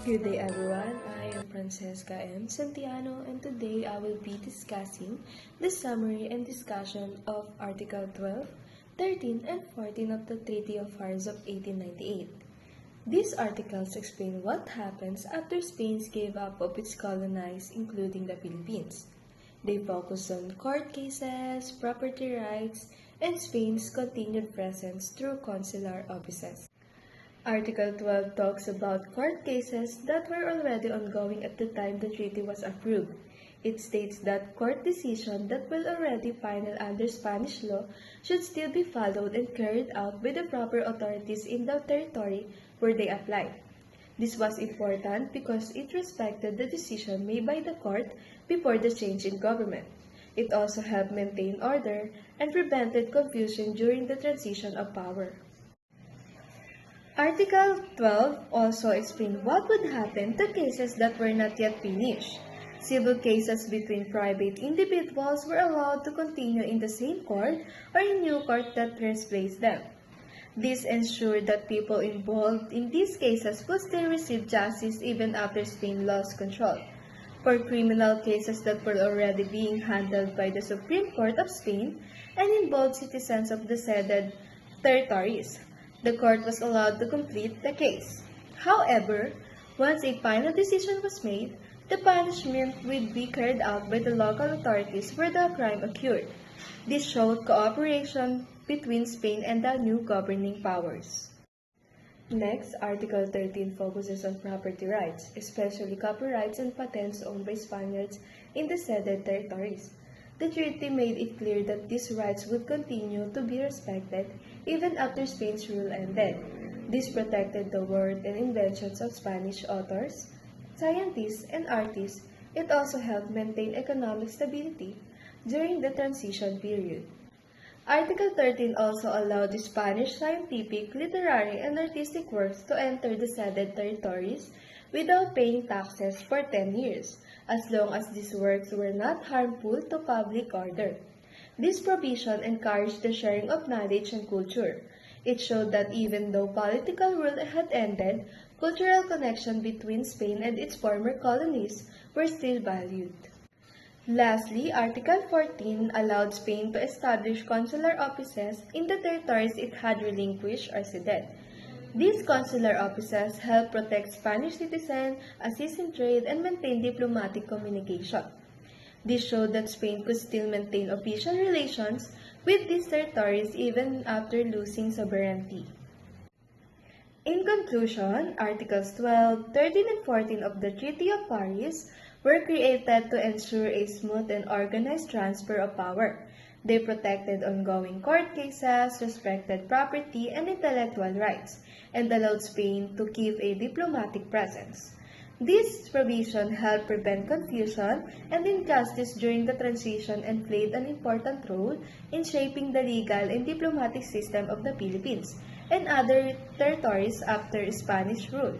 Good day everyone, I am Francesca M. Santiano and today I will be discussing the summary and discussion of Article 12, 13, and 14 of the Treaty of Paris of 1898. These articles explain what happens after Spain gave up of its colonies, including the Philippines. They focus on court cases, property rights, and Spain's continued presence through consular offices. Article 12 talks about court cases that were already ongoing at the time the treaty was approved. It states that court decisions that were already final under Spanish law should still be followed and carried out by the proper authorities in the territory where they apply. This was important because it respected the decision made by the court before the change in government. It also helped maintain order and prevented confusion during the transition of power. Article 12 also explained what would happen to cases that were not yet finished. Civil cases between private individuals were allowed to continue in the same court or a new court that replaced them. This ensured that people involved in these cases would still receive justice even after Spain lost control. For criminal cases that were already being handled by the Supreme Court of Spain and involved citizens of the ceded territories, the court was allowed to complete the case. However, once a final decision was made, the punishment would be carried out by the local authorities where the crime occurred. This showed cooperation between Spain and the new governing powers. Next, Article 13 focuses on property rights, especially copyrights and patents owned by Spaniards in the ceded territories. The treaty made it clear that these rights would continue to be respected even after Spain's rule ended. This protected the work and inventions of Spanish authors, scientists, and artists. It also helped maintain economic stability during the transition period. Article 13 also allowed the Spanish scientific, literary, and artistic works to enter the ceded territories without paying taxes for 10 years, as long as these works were not harmful to public order. This provision encouraged the sharing of knowledge and culture. It showed that even though political rule had ended, cultural connection between Spain and its former colonies were still valued. Lastly, Article 14 allowed Spain to establish consular offices in the territories it had relinquished or ceded. These consular offices help protect Spanish citizens, assist in trade, and maintain diplomatic communication. This showed that Spain could still maintain official relations with these territories even after losing sovereignty. In conclusion, Articles 12, 13, and 14 of the Treaty of Paris were created to ensure a smooth and organized transfer of power. They protected ongoing court cases, respected property and intellectual rights, and allowed Spain to keep a diplomatic presence. This provision helped prevent confusion and injustice during the transition and played an important role in shaping the legal and diplomatic system of the Philippines and other territories after Spanish rule.